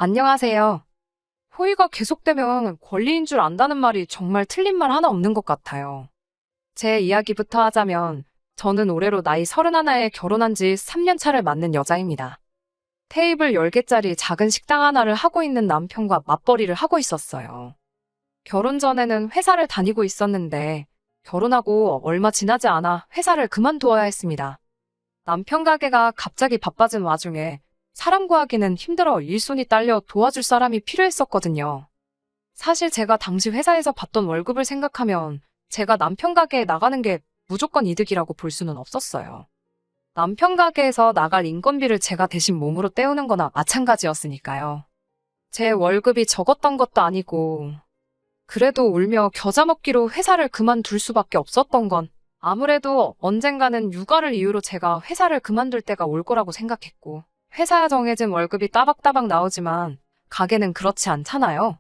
안녕하세요. 호의가 계속되면 권리인 줄 안다는 말이 정말 틀린 말 하나 없는 것 같아요. 제 이야기부터 하자면, 저는 올해로 나이 31에 결혼한 지 3년 차를 맞는 여자입니다. 테이블 10개짜리 작은 식당 하나를 하고 있는 남편과 맞벌이를 하고 있었어요. 결혼 전에는 회사를 다니고 있었는데, 결혼하고 얼마 지나지 않아 회사를 그만두어야 했습니다. 남편 가게가 갑자기 바빠진 와중에 사람 구하기는 힘들어 일손이 딸려 도와줄 사람이 필요했었거든요. 사실 제가 당시 회사에서 받던 월급을 생각하면 제가 남편 가게에 나가는 게 무조건 이득이라고 볼 수는 없었어요. 남편 가게에서 나갈 인건비를 제가 대신 몸으로 때우는 거나 마찬가지였으니까요. 제 월급이 적었던 것도 아니고, 그래도 울며 겨자 먹기로 회사를 그만둘 수밖에 없었던 건 아무래도 언젠가는 육아를 이유로 제가 회사를 그만둘 때가 올 거라고 생각했고, 회사에 정해진 월급이 따박따박 나오지만 가게는 그렇지 않잖아요.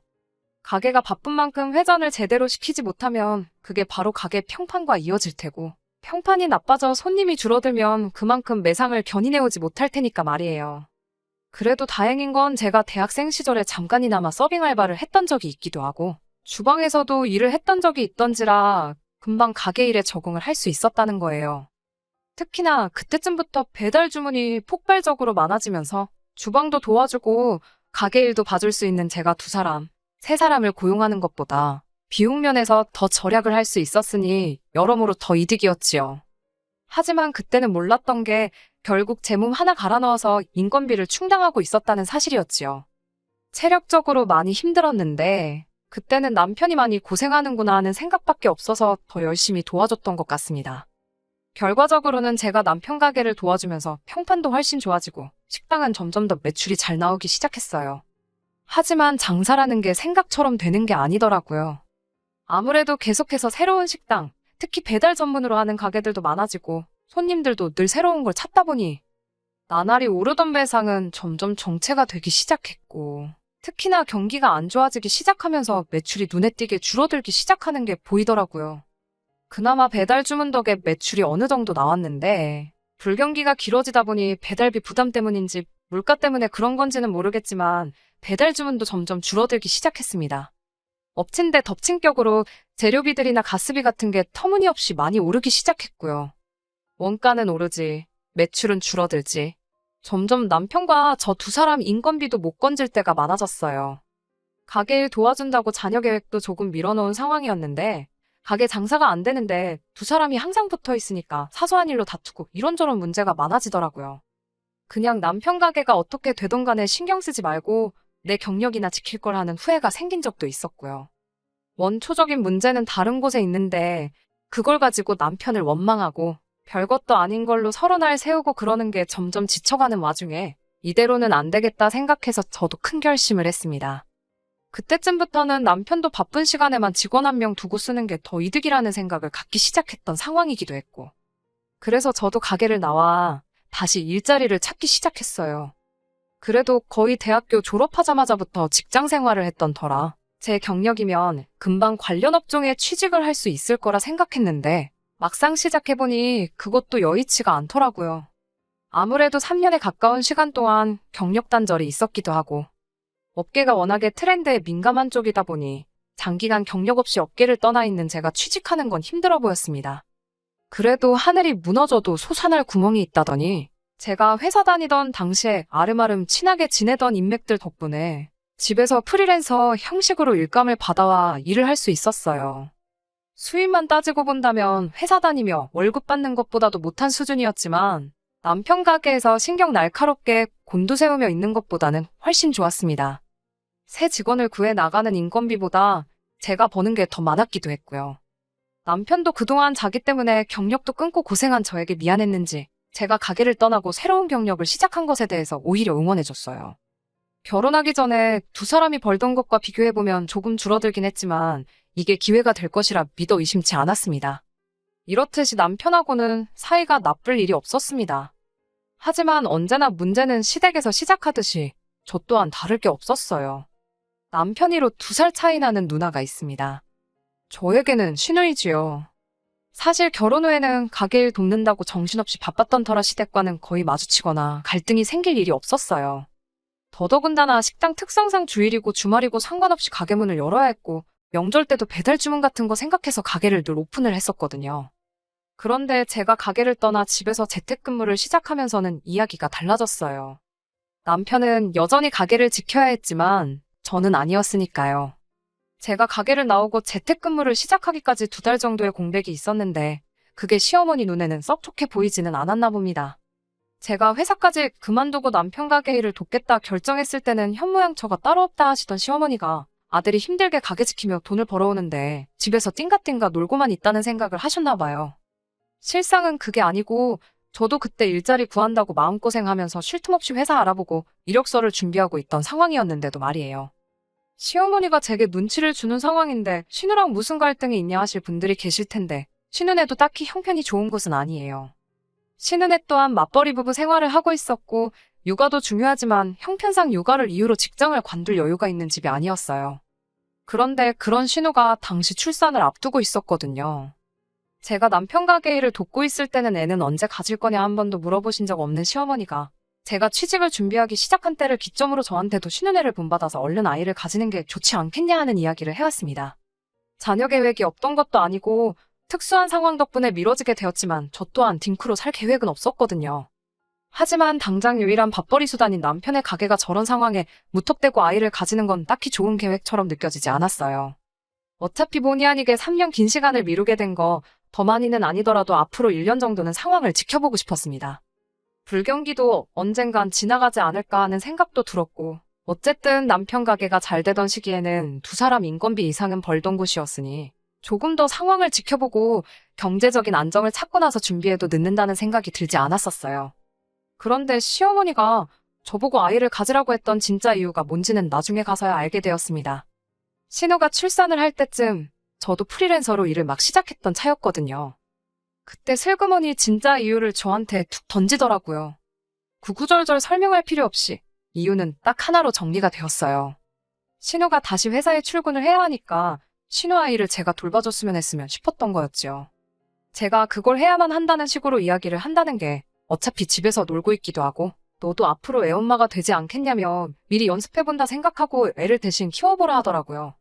가게가 바쁜 만큼 회전을 제대로 시키지 못하면 그게 바로 가게 평판과 이어질 테고, 평판이 나빠져 손님이 줄어들면 그만큼 매상을 견인해오지 못할 테니까 말이에요. 그래도 다행인 건 제가 대학생 시절에 잠깐이나마 서빙 알바를 했던 적이 있기도 하고, 주방에서도 일을 했던 적이 있던지라 금방 가게 일에 적응을 할 수 있었다는 거예요. 특히나 그때쯤부터 배달 주문이 폭발적으로 많아지면서 주방도 도와주고 가게 일도 봐줄 수 있는 제가 세 사람을 고용하는 것보다 비용 면에서 더 절약을 할 수 있었으니 여러모로 더 이득이었지요. 하지만 그때는 몰랐던 게 결국 제 몸 하나 갈아 넣어서 인건비를 충당하고 있었다는 사실이었지요. 체력적으로 많이 힘들었는데 그때는 남편이 많이 고생하는구나 하는 생각밖에 없어서 더 열심히 도와줬던 것 같습니다. 결과적으로는 제가 남편 가게를 도와주면서 평판도 훨씬 좋아지고 식당은 점점 더 매출이 잘 나오기 시작했어요. 하지만 장사라는 게 생각처럼 되는 게 아니더라고요. 아무래도 계속해서 새로운 식당, 특히 배달 전문으로 하는 가게들도 많아지고 손님들도 늘 새로운 걸 찾다 보니 나날이 오르던 배상은 점점 정체가 되기 시작했고, 특히나 경기가 안 좋아지기 시작하면서 매출이 눈에 띄게 줄어들기 시작하는 게 보이더라고요. 그나마 배달 주문 덕에 매출이 어느 정도 나왔는데, 불경기가 길어지다 보니 배달비 부담 때문인지 물가 때문에 그런 건지는 모르겠지만 배달 주문도 점점 줄어들기 시작했습니다. 엎친 데 덮친 격으로 재료비들이나 가스비 같은 게 터무니없이 많이 오르기 시작했고요. 원가는 오르지, 매출은 줄어들지. 점점 남편과 저 두 사람 인건비도 못 건질 때가 많아졌어요. 가게 일 도와준다고 자녀 계획도 조금 밀어놓은 상황이었는데, 가게 장사가 안 되는데 두 사람이 항상 붙어 있으니까 사소한 일로 다투고 이런저런 문제가 많아지더라고요. 그냥 남편 가게가 어떻게 되던 간에 신경 쓰지 말고 내 경력이나 지킬 걸 하는 후회가 생긴 적도 있었고요. 원초적인 문제는 다른 곳에 있는데 그걸 가지고 남편을 원망하고 별것도 아닌 걸로 서로 날 세우고 그러는 게 점점 지쳐가는 와중에 이대로는 안 되겠다 생각해서 저도 큰 결심을 했습니다. 그때쯤부터는 남편도 바쁜 시간에만 직원 한 명 두고 쓰는 게 더 이득이라는 생각을 갖기 시작했던 상황이기도 했고, 그래서 저도 가게를 나와 다시 일자리를 찾기 시작했어요. 그래도 거의 대학교 졸업하자마자부터 직장 생활을 했던 터라 제 경력이면 금방 관련 업종에 취직을 할 수 있을 거라 생각했는데 막상 시작해보니 그것도 여의치가 않더라고요. 아무래도 3년에 가까운 시간 동안 경력 단절이 있었기도 하고 업계가 워낙에 트렌드에 민감한 쪽이다 보니 장기간 경력 없이 업계를 떠나 있는 제가 취직하는 건 힘들어 보였습니다. 그래도 하늘이 무너져도 솟아날 구멍이 있다더니 제가 회사 다니던 당시에 아름아름 친하게 지내던 인맥들 덕분에 집에서 프리랜서 형식으로 일감을 받아와 일을 할 수 있었어요. 수입만 따지고 본다면 회사 다니며 월급 받는 것보다도 못한 수준이었지만 남편 가게에서 신경 날카롭게 곤두세우며 있는 것보다는 훨씬 좋았습니다. 새 직원을 구해 나가는 인건비보다 제가 버는 게 더 많았기도 했고요. 남편도 그동안 자기 때문에 경력도 끊고 고생한 저에게 미안했는지 제가 가게를 떠나고 새로운 경력을 시작한 것에 대해서 오히려 응원해줬어요. 결혼하기 전에 두 사람이 벌던 것과 비교해보면 조금 줄어들긴 했지만 이게 기회가 될 것이라 믿어 의심치 않았습니다. 이렇듯이 남편하고는 사이가 나쁠 일이 없었습니다. 하지만 언제나 문제는 시댁에서 시작하듯이 저 또한 다를 게 없었어요. 남편이로 2살 차이 나는 누나가 있습니다. 저에게는 시누이지요. 사실 결혼 후에는 가게 일 돕는다고 정신없이 바빴던 터라 시댁과는 거의 마주치거나 갈등이 생길 일이 없었어요. 더더군다나 식당 특성상 주일이고 주말이고 상관없이 가게 문을 열어야 했고 명절 때도 배달 주문 같은 거 생각해서 가게를 늘 오픈을 했었거든요. 그런데 제가 가게를 떠나 집에서 재택근무를 시작하면서는 이야기가 달라졌어요. 남편은 여전히 가게를 지켜야 했지만 저는 아니었으니까요. 제가 가게를 나오고 재택근무를 시작하기까지 2달 정도의 공백이 있었는데 그게 시어머니 눈에는 썩 좋게 보이지는 않았나 봅니다. 제가 회사까지 그만두고 남편 가게 일을 돕겠다 결정했을 때는 현모양처가 따로 없다 하시던 시어머니가 아들이 힘들게 가게 지키며 돈을 벌어오는데 집에서 띵가띵가 놀고만 있다는 생각을 하셨나 봐요. 실상은 그게 아니고 저도 그때 일자리 구한다고 마음고생하면서 쉴 틈 없이 회사 알아보고 이력서를 준비하고 있던 상황이었는데도 말이에요. 시어머니가 제게 눈치를 주는 상황인데 신우랑 무슨 갈등이 있냐 하실 분들이 계실 텐데 신우네도 딱히 형편이 좋은 곳은 아니에요. 신우네 또한 맞벌이 부부 생활을 하고 있었고 육아도 중요하지만 형편상 육아를 이유로 직장을 관둘 여유가 있는 집이 아니었어요. 그런데 그런 신우가 당시 출산을 앞두고 있었거든요. 제가 남편 가게 일을 돕고 있을 때는 애는 언제 가질 거냐 한 번도 물어보신 적 없는 시어머니가 제가 취직을 준비하기 시작한 때를 기점으로 저한테도 신우네를 본받아서 얼른 아이를 가지는 게 좋지 않겠냐 하는 이야기를 해왔습니다. 자녀 계획이 없던 것도 아니고 특수한 상황 덕분에 미뤄지게 되었지만 저 또한 딩크로 살 계획은 없었거든요. 하지만 당장 유일한 밥벌이 수단인 남편의 가게가 저런 상황에 무턱대고 아이를 가지는 건 딱히 좋은 계획처럼 느껴지지 않았어요. 어차피 본의 아니게 3년 긴 시간을 미루게 된 거 더 많이는 아니더라도 앞으로 1년 정도는 상황을 지켜보고 싶었습니다. 불경기도 언젠간 지나가지 않을까 하는 생각도 들었고 어쨌든 남편 가게가 잘 되던 시기에는 2사람 인건비 이상은 벌던 곳이었으니 조금 더 상황을 지켜보고 경제적인 안정을 찾고 나서 준비해도 늦는다는 생각이 들지 않았었어요. 그런데 시어머니가 저보고 아이를 가지라고 했던 진짜 이유가 뭔지는 나중에 가서야 알게 되었습니다. 신우가 출산을 할 때쯤 저도 프리랜서로 일을 막 시작했던 차였거든요. 그때 슬그머니 진짜 이유를 저한테 툭 던지더라고요. 구구절절 설명할 필요 없이 이유는 딱 하나로 정리가 되었어요. 신우가 다시 회사에 출근을 해야 하니까 신우 아이를 제가 돌봐줬으면 했으면 싶었던 거였죠. 제가 그걸 해야만 한다는 식으로 이야기를 한다는 게 어차피 집에서 놀고 있기도 하고 너도 앞으로 애엄마가 되지 않겠냐며 미리 연습해본다 생각하고 애를 대신 키워보라 하더라고요.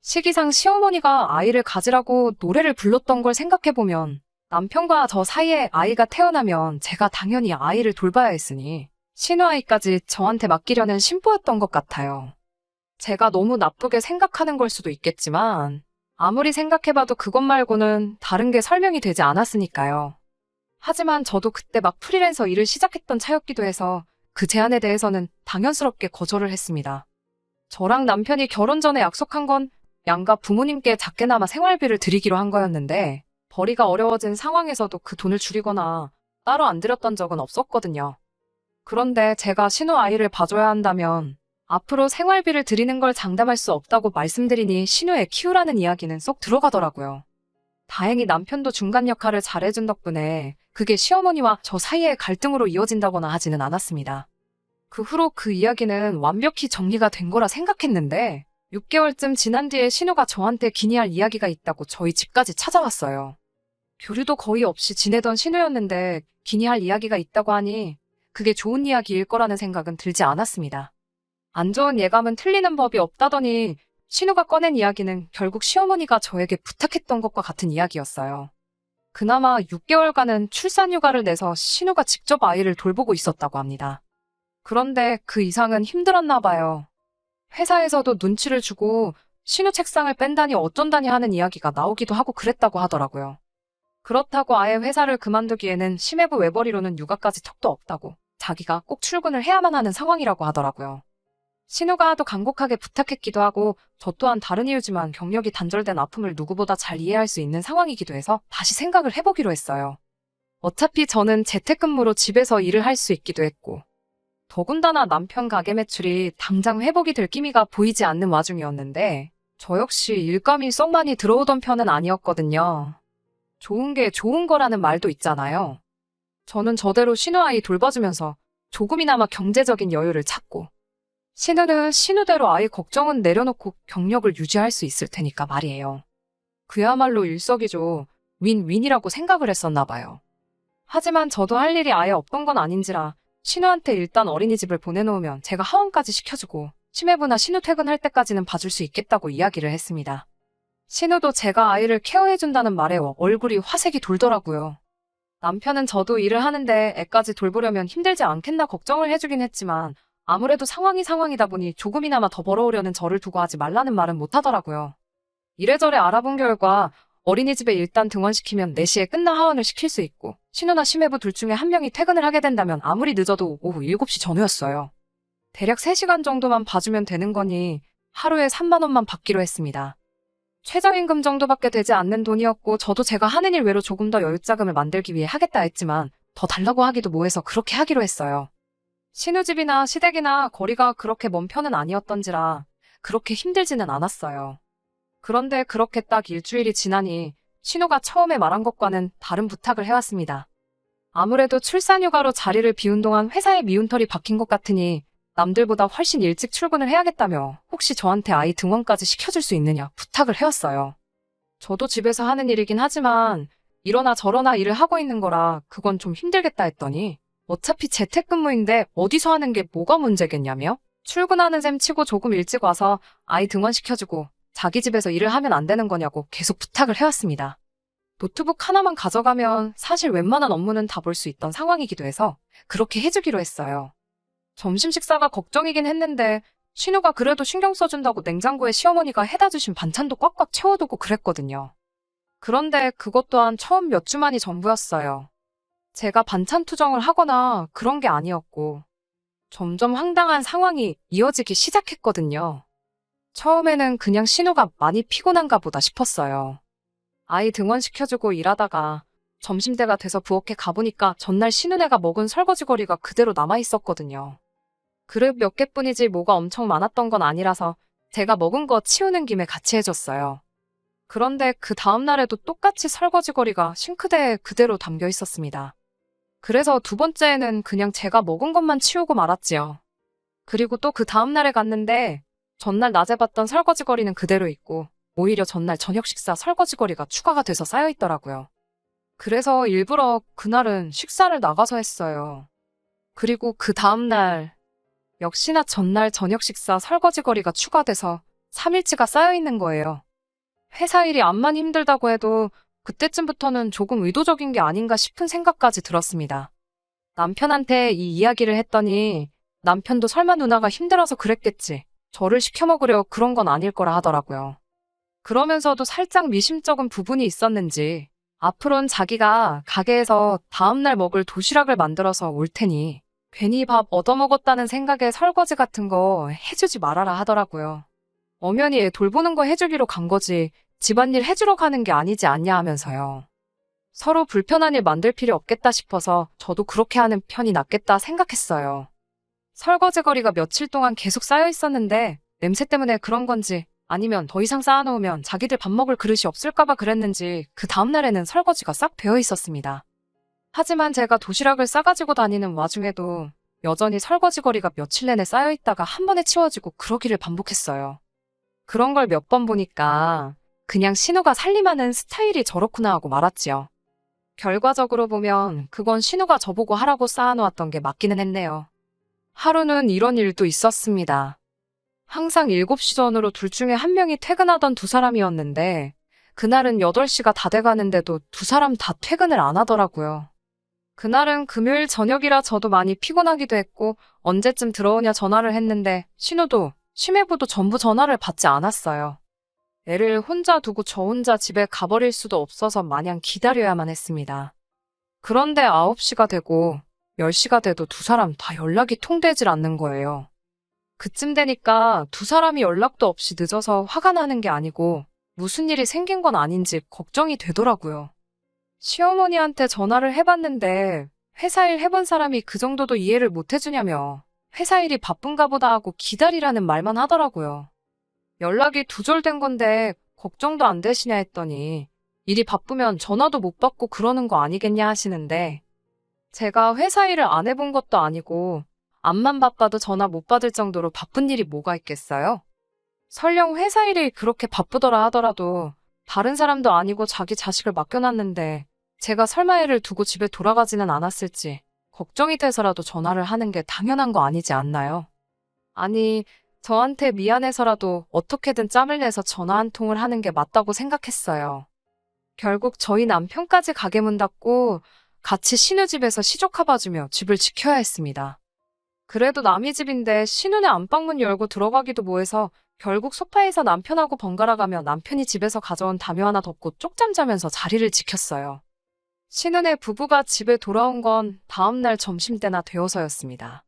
시기상 시어머니가 아이를 가지라고 노래를 불렀던 걸 생각해보면 남편과 저 사이에 아이가 태어나면 제가 당연히 아이를 돌봐야 했으니 신우 아이까지 저한테 맡기려는 심보였던 것 같아요. 제가 너무 나쁘게 생각하는 걸 수도 있겠지만 아무리 생각해봐도 그것 말고는 다른 게 설명이 되지 않았으니까요. 하지만 저도 그때 막 프리랜서 일을 시작했던 차였기도 해서 그 제안에 대해서는 당연스럽게 거절을 했습니다. 저랑 남편이 결혼 전에 약속한 건 양가 부모님께 작게나마 생활비를 드리기로 한 거였는데 벌이가 어려워진 상황에서도 그 돈을 줄이거나 따로 안 드렸던 적은 없었거든요. 그런데 제가 신우 아이를 봐줘야 한다면 앞으로 생활비를 드리는 걸 장담할 수 없다고 말씀드리니 신우 애 키우라는 이야기는 쏙 들어가더라고요. 다행히 남편도 중간 역할을 잘해준 덕분에 그게 시어머니와 저 사이의 갈등으로 이어진다거나 하지는 않았습니다. 그 후로 그 이야기는 완벽히 정리가 된 거라 생각했는데 6개월쯤 지난 뒤에 신우가 저한테 기니할 이야기가 있다고 저희 집까지 찾아왔어요. 교류도 거의 없이 지내던 신우였는데 기니할 이야기가 있다고 하니 그게 좋은 이야기일 거라는 생각은 들지 않았습니다. 안 좋은 예감은 틀리는 법이 없다더니 신우가 꺼낸 이야기는 결국 시어머니가 저에게 부탁했던 것과 같은 이야기였어요. 그나마 6개월간은 출산휴가를 내서 신우가 직접 아이를 돌보고 있었다고 합니다. 그런데 그 이상은 힘들었나 봐요. 회사에서도 눈치를 주고 신우 책상을 뺀다니 어쩐다니 하는 이야기가 나오기도 하고 그랬다고 하더라고요. 그렇다고 아예 회사를 그만두기에는 심해부 외벌이로는 육아까지 턱도 없다고 자기가 꼭 출근을 해야만 하는 상황이라고 하더라고요. 신우가 하도 간곡하게 부탁했기도 하고 저 또한 다른 이유지만 경력이 단절된 아픔을 누구보다 잘 이해할 수 있는 상황이기도 해서 다시 생각을 해보기로 했어요. 어차피 저는 재택근무로 집에서 일을 할 수 있기도 했고 더군다나 남편 가게 매출이 당장 회복이 될 기미가 보이지 않는 와중이었는데 저 역시 일감이 썩 많이 들어오던 편은 아니었거든요. 좋은 게 좋은 거라는 말도 있잖아요. 저는 저대로 신우 아이 돌봐주면서 조금이나마 경제적인 여유를 찾고 신우는 신우대로 아이 걱정은 내려놓고 경력을 유지할 수 있을 테니까 말이에요. 그야말로 일석이조 윈윈이라고 생각을 했었나 봐요. 하지만 저도 할 일이 아예 없던 건 아닌지라 신우한테 일단 어린이집을 보내놓으면 제가 하원까지 시켜주고 심해부나 신우 퇴근할 때까지는 봐줄 수 있겠다고 이야기를 했습니다. 신우도 제가 아이를 케어해준다는 말에 얼굴이 화색이 돌더라고요. 남편은 저도 일을 하는데 애까지 돌보려면 힘들지 않겠나 걱정을 해주긴 했지만 아무래도 상황이다 보니 조금이나마 더 벌어오려는 저를 두고 하지 말라는 말은 못하더라고요. 이래저래 알아본 결과 어린이집에 일단 등원시키면 4시에 끝나 하원을 시킬 수 있고 신우나 심해부 둘 중에 한 명이 퇴근을 하게 된다면 아무리 늦어도 오후 7시 전후였어요. 대략 3시간 정도만 봐주면 되는 거니 하루에 3만 원만 받기로 했습니다. 최저임금 정도밖에 되지 않는 돈이었고 저도 제가 하는 일 외로 조금 더 여윳자금을 만들기 위해 하겠다 했지만 더 달라고 하기도 뭐해서 그렇게 하기로 했어요. 신우집이나 시댁이나 거리가 그렇게 먼 편은 아니었던지라 그렇게 힘들지는 않았어요. 그런데 그렇게 딱 일주일이 지나니 신우가 처음에 말한 것과는 다른 부탁을 해왔습니다. 아무래도 출산휴가로 자리를 비운 동안 회사에 미운털이 박힌 것 같으니 남들보다 훨씬 일찍 출근을 해야겠다며 혹시 저한테 아이 등원까지 시켜줄 수 있느냐 부탁을 해왔어요. 저도 집에서 하는 일이긴 하지만 이러나 저러나 일을 하고 있는 거라 그건 좀 힘들겠다 했더니 어차피 재택근무인데 어디서 하는 게 뭐가 문제겠냐며 출근하는 셈 치고 조금 일찍 와서 아이 등원시켜주고 자기 집에서 일을 하면 안 되는 거냐고 계속 부탁을 해왔습니다. 노트북 하나만 가져가면 사실 웬만한 업무는 다 볼 수 있던 상황이기도 해서 그렇게 해주기로 했어요. 점심 식사가 걱정이긴 했는데 신우가 그래도 신경 써준다고 냉장고에 시어머니가 해다 주신 반찬도 꽉꽉 채워두고 그랬거든요. 그런데 그것 또한 처음 몇 주 만이 전부였어요. 제가 반찬 투정을 하거나 그런 게 아니었고 점점 황당한 상황이 이어지기 시작했거든요. 처음에는 그냥 신우가 많이 피곤한가 보다 싶었어요. 아이 등원시켜주고 일하다가 점심때가 돼서 부엌에 가보니까 전날 신우네가 먹은 설거지거리가 그대로 남아있었거든요. 그릇 몇 개뿐이지 뭐가 엄청 많았던 건 아니라서 제가 먹은 거 치우는 김에 같이 해줬어요. 그런데 그 다음날에도 똑같이 설거지거리가 싱크대에 그대로 담겨 있었습니다. 그래서 두 번째에는 그냥 제가 먹은 것만 치우고 말았지요. 그리고 또 그 다음날에 갔는데 전날 낮에 봤던 설거지거리는 그대로 있고 오히려 전날 저녁 식사 설거지거리가 추가가 돼서 쌓여있더라고요. 그래서 일부러 그날은 식사를 나가서 했어요. 그리고 그 다음날 역시나 전날 저녁 식사 설거지거리가 추가돼서 3일치가 쌓여있는 거예요. 회사 일이 암만 힘들다고 해도 그때쯤부터는 조금 의도적인 게 아닌가 싶은 생각까지 들었습니다. 남편한테 이 이야기를 했더니 남편도 설마 누나가 힘들어서 그랬겠지. 저를 시켜먹으려 그런 건 아닐 거라 하더라고요. 그러면서도 살짝 미심쩍은 부분이 있었는지 앞으로는 자기가 가게에서 다음날 먹을 도시락을 만들어서 올 테니 괜히 밥 얻어먹었다는 생각에 설거지 같은 거 해주지 말아라 하더라고요. 엄연히 애 돌보는 거 해주기로 간 거지 집안일 해주러 가는 게 아니지 않냐 하면서요. 서로 불편한 일 만들 필요 없겠다 싶어서 저도 그렇게 하는 편이 낫겠다 생각했어요. 설거지거리가 며칠 동안 계속 쌓여 있었는데 냄새 때문에 그런 건지 아니면 더 이상 쌓아놓으면 자기들 밥 먹을 그릇이 없을까봐 그랬는지 그 다음날에는 설거지가 싹 되어 있었습니다. 하지만 제가 도시락을 싸가지고 다니는 와중에도 여전히 설거지거리가 며칠 내내 쌓여있다가 한 번에 치워지고 그러기를 반복했어요. 그런 걸 몇 번 보니까 그냥 신우가 살림하는 스타일이 저렇구나 하고 말았지요. 결과적으로 보면 그건 신우가 저보고 하라고 쌓아놓았던 게 맞기는 했네요. 하루는 이런 일도 있었습니다. 항상 7시 전으로 둘 중에 한 명이 퇴근하던 두 사람이었는데 그날은 8시가 다 돼가는데도 두 사람 다 퇴근을 안 하더라고요. 그날은 금요일 저녁이라 저도 많이 피곤하기도 했고 언제쯤 들어오냐 전화를 했는데 신우도 심해부도 전부 전화를 받지 않았어요. 애를 혼자 두고 저 혼자 집에 가버릴 수도 없어서 마냥 기다려야만 했습니다. 그런데 9시가 되고 10시가 돼도 두 사람 다 연락이 통되질 않는 거예요. 그쯤 되니까 두 사람이 연락도 없이 늦어서 화가 나는 게 아니고 무슨 일이 생긴 건 아닌지 걱정이 되더라고요. 시어머니한테 전화를 해봤는데 회사 일 해본 사람이 그 정도도 이해를 못 해주냐며 회사 일이 바쁜가 보다 하고 기다리라는 말만 하더라고요. 연락이 두절된 건데 걱정도 안 되시냐 했더니 일이 바쁘면 전화도 못 받고 그러는 거 아니겠냐 하시는데 제가 회사 일을 안 해본 것도 아니고 앞만 바빠도 전화 못 받을 정도로 바쁜 일이 뭐가 있겠어요? 설령 회사 일이 그렇게 바쁘더라 하더라도 다른 사람도 아니고 자기 자식을 맡겨놨는데 제가 설마 애를 두고 집에 돌아가지는 않았을지 걱정이 돼서라도 전화를 하는 게 당연한 거 아니지 않나요? 아니, 저한테 미안해서라도 어떻게든 짬을 내서 전화 한 통을 하는 게 맞다고 생각했어요. 결국 저희 남편까지 가게 문 닫고 같이 신우집에서 시조카 봐주며 집을 지켜야 했습니다. 그래도 남의 집인데 신우네 안방문 열고 들어가기도 뭐해서 결국 소파에서 남편하고 번갈아가며 남편이 집에서 가져온 담요 하나 덮고 쪽잠 자면서 자리를 지켰어요. 신우네 부부가 집에 돌아온 건 다음날 점심때나 되어서였습니다.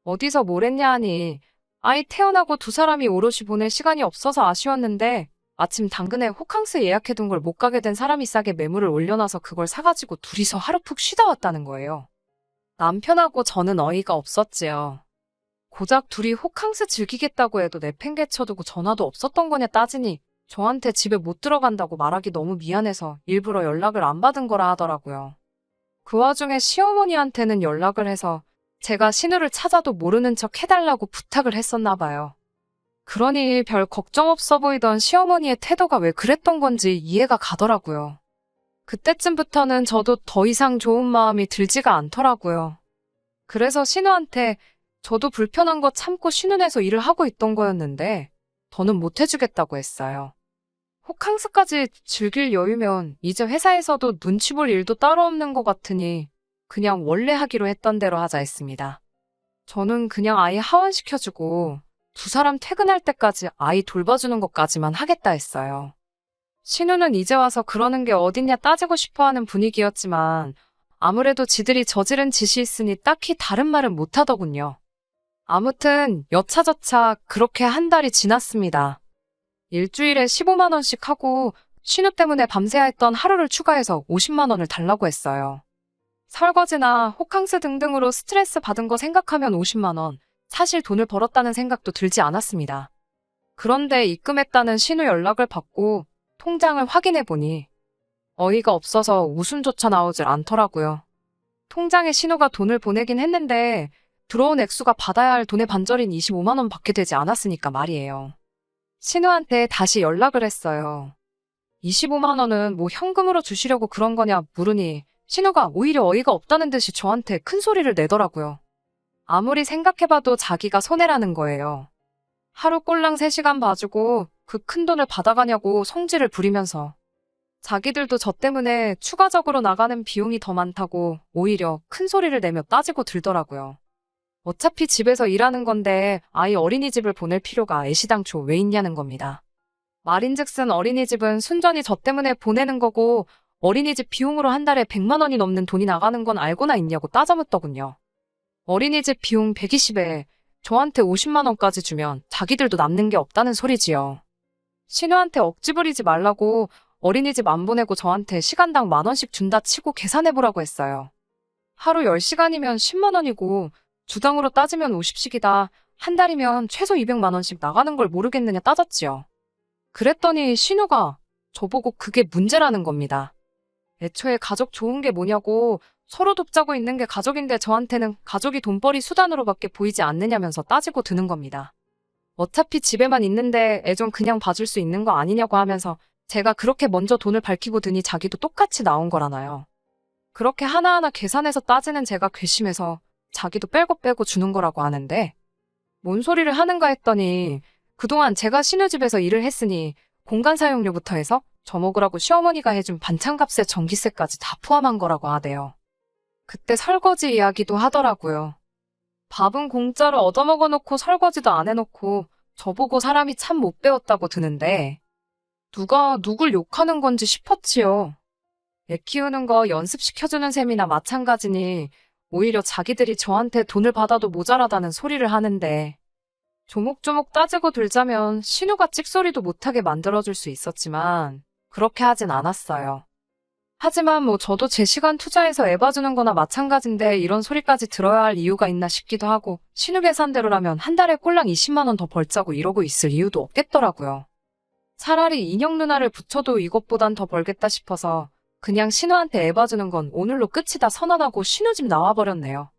어디서 뭘 했냐 하니 아이 태어나고 두 사람이 오롯이 보낼 시간이 없어서 아쉬웠는데 마침 당근에 호캉스 예약해둔 걸 못 가게 된 사람이 싸게 매물을 올려놔서 그걸 사가지고 둘이서 하루 푹 쉬다 왔다는 거예요. 남편하고 저는 어이가 없었지요. 고작 둘이 호캉스 즐기겠다고 해도 내팽개쳐두고 전화도 없었던 거냐 따지니 저한테 집에 못 들어간다고 말하기 너무 미안해서 일부러 연락을 안 받은 거라 하더라고요. 그 와중에 시어머니한테는 연락을 해서 제가 신우를 찾아도 모르는 척 해달라고 부탁을 했었나 봐요. 그러니 별 걱정 없어 보이던 시어머니의 태도가 왜 그랬던 건지 이해가 가더라고요. 그때쯤부터는 저도 더 이상 좋은 마음이 들지가 않더라고요. 그래서 신우한테 저도 불편한 거 참고 신우내서 일을 하고 있던 거였는데 더는 못 해주겠다고 했어요. 호캉스까지 즐길 여유면 이제 회사에서도 눈치 볼 일도 따로 없는 것 같으니 그냥 원래 하기로 했던 대로 하자 했습니다. 저는 그냥 아이 하원시켜주고 두 사람 퇴근할 때까지 아이 돌봐주는 것까지만 하겠다 했어요. 신우는 이제 와서 그러는 게 어딨냐 따지고 싶어하는 분위기였지만 아무래도 지들이 저지른 짓이 있으니 딱히 다른 말은 못하더군요. 아무튼 여차저차 그렇게 한 달이 지났습니다. 일주일에 15만 원씩 하고 신우 때문에 밤새야 했던 하루를 추가해서 50만 원을 달라고 했어요. 설거지나 호캉스 등등으로 스트레스 받은 거 생각하면 50만 원, 사실 돈을 벌었다는 생각도 들지 않았습니다. 그런데 입금했다는 신우 연락을 받고 통장을 확인해보니 어이가 없어서 웃음조차 나오질 않더라고요. 통장에 신우가 돈을 보내긴 했는데 들어온 액수가 받아야 할 돈의 반절인 25만 원 받게 되지 않았으니까 말이에요. 신우한테 다시 연락을 했어요. 25만 원은 뭐 현금으로 주시려고 그런 거냐 물으니 신우가 오히려 어이가 없다는 듯이 저한테 큰 소리를 내더라고요. 아무리 생각해봐도 자기가 손해라는 거예요. 하루 꼴랑 3시간 봐주고 그 큰 돈을 받아가냐고 성질을 부리면서 자기들도 저 때문에 추가적으로 나가는 비용이 더 많다고 오히려 큰 소리를 내며 따지고 들더라고요. 어차피 집에서 일하는 건데 아이 어린이집을 보낼 필요가 애시당초 왜 있냐는 겁니다. 말인즉슨 어린이집은 순전히 저 때문에 보내는 거고 어린이집 비용으로 한 달에 100만 원이 넘는 돈이 나가는 건 알고나 있냐고 따져묻더군요. 어린이집 비용 120에 저한테 50만 원까지 주면 자기들도 남는 게 없다는 소리지요. 신우한테 억지 부리지 말라고 어린이집 안 보내고 저한테 시간당 10,000원씩 준다 치고 계산해보라고 했어요. 하루 10시간이면 10만 원이고 주당으로 따지면 50씩이다. 한 달이면 최소 200만 원씩 나가는 걸 모르겠느냐 따졌지요. 그랬더니 신우가 저보고 그게 문제라는 겁니다. 애초에 가족 좋은 게 뭐냐고 서로 돕자고 있는 게 가족인데 저한테는 가족이 돈벌이 수단으로밖에 보이지 않느냐면서 따지고 드는 겁니다. 어차피 집에만 있는데 애 좀 그냥 봐줄 수 있는 거 아니냐고 하면서 제가 그렇게 먼저 돈을 밝히고 드니 자기도 똑같이 나온 거라나요. 그렇게 하나하나 계산해서 따지는 제가 괘씸해서 자기도 빼고 주는 거라고 하는데 뭔 소리를 하는가 했더니 그동안 제가 신우집에서 일을 했으니 공간 사용료부터 해서 저 먹으라고 시어머니가 해준 반찬값에 전기세까지 다 포함한 거라고 하대요. 그때 설거지 이야기도 하더라고요. 밥은 공짜로 얻어먹어 놓고 설거지도 안 해놓고 저보고 사람이 참 못 배웠다고 드는데 누가 누굴 욕하는 건지 싶었지요. 애 키우는 거 연습시켜주는 셈이나 마찬가지니 오히려 자기들이 저한테 돈을 받아도 모자라다는 소리를 하는데 조목조목 따지고 들자면 신우가 찍소리도 못하게 만들어줄 수 있었지만 그렇게 하진 않았어요. 하지만 뭐 저도 제 시간 투자해서 애 봐주는 거나 마찬가지인데 이런 소리까지 들어야 할 이유가 있나 싶기도 하고 신우 계산대로라면 한 달에 꼴랑 20만 원 더 벌자고 이러고 있을 이유도 없겠더라고요. 차라리 인형 누나를 붙여도 이것보단 더 벌겠다 싶어서 그냥 신우한테 애 봐주는 건 오늘로 끝이다 선언하고 신우집 나와버렸네요.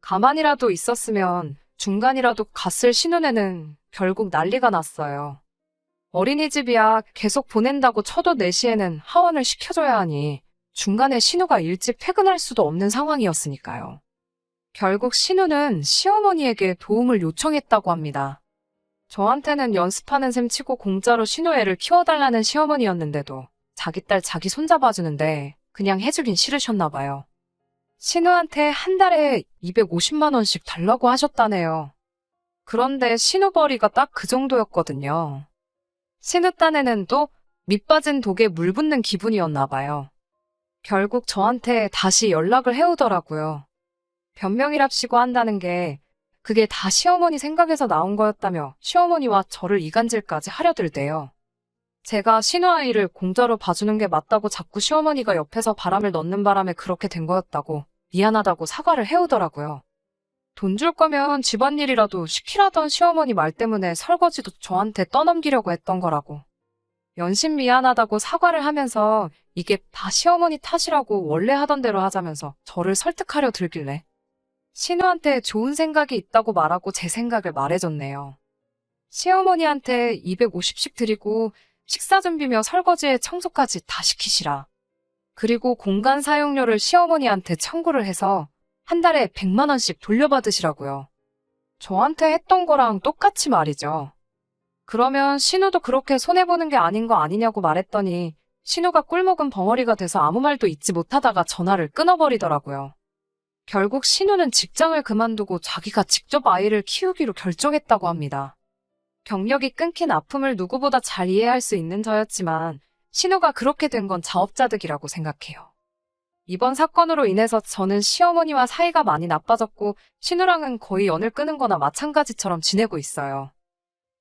가만히라도 있었으면 중간이라도 갔을 신우네는 결국 난리가 났어요. 어린이집이야 계속 보낸다고 쳐도 4시에는 하원을 시켜줘야 하니 중간에 신우가 일찍 퇴근할 수도 없는 상황이었으니까요. 결국 신우는 시어머니에게 도움을 요청했다고 합니다. 저한테는 연습하는 셈 치고 공짜로 신우 애를 키워달라는 시어머니였는데도 자기 딸 자기 손자 봐주는데 그냥 해주긴 싫으셨나 봐요. 신우한테 한 달에 250만 원씩 달라고 하셨다네요. 그런데 신우벌이가 딱 그 정도였거든요. 신우 딴에는 또 밑빠진 독에 물 붓는 기분이었나 봐요. 결국 저한테 다시 연락을 해오더라고요. 변명이랍시고 한다는 게 그게 다 시어머니 생각에서 나온 거였다며 시어머니와 저를 이간질까지 하려들대요. 제가 신우아이를 공짜로 봐주는 게 맞다고 자꾸 시어머니가 옆에서 바람을 넣는 바람에 그렇게 된 거였다고 미안하다고 사과를 해오더라고요. 돈 줄 거면 집안일이라도 시키라던 시어머니 말 때문에 설거지도 저한테 떠넘기려고 했던 거라고. 연신 미안하다고 사과를 하면서 이게 다 시어머니 탓이라고 원래 하던 대로 하자면서 저를 설득하려 들길래 신우한테 좋은 생각이 있다고 말하고 제 생각을 말해줬네요. 시어머니한테 250씩 드리고 식사 준비며 설거지에 청소까지 다 시키시라. 그리고 공간 사용료를 시어머니한테 청구를 해서 한 달에 100만 원씩 돌려받으시라고요. 저한테 했던 거랑 똑같이 말이죠. 그러면 신우도 그렇게 손해보는 게 아닌 거 아니냐고 말했더니 신우가 꿀먹은 벙어리가 돼서 아무 말도 잊지 못하다가 전화를 끊어버리더라고요. 결국 신우는 직장을 그만두고 자기가 직접 아이를 키우기로 결정했다고 합니다. 경력이 끊긴 아픔을 누구보다 잘 이해할 수 있는 저였지만 신우가 그렇게 된 건 자업자득이라고 생각해요. 이번 사건으로 인해서 저는 시어머니와 사이가 많이 나빠졌고 신우랑은 거의 연을 끊은 거나 마찬가지처럼 지내고 있어요.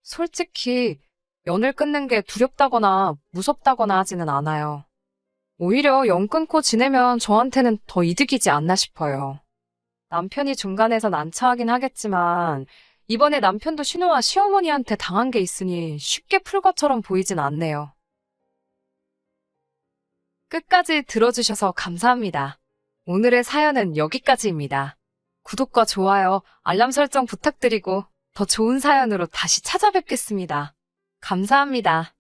솔직히 연을 끊는 게 두렵다거나 무섭다거나 하지는 않아요. 오히려 연 끊고 지내면 저한테는 더 이득이지 않나 싶어요. 남편이 중간에서 난처하긴 하겠지만 이번에 남편도 신우와 시어머니한테 당한 게 있으니 쉽게 풀 것처럼 보이진 않네요. 끝까지 들어주셔서 감사합니다. 오늘의 사연은 여기까지입니다. 구독과 좋아요, 알람 설정 부탁드리고 더 좋은 사연으로 다시 찾아뵙겠습니다. 감사합니다.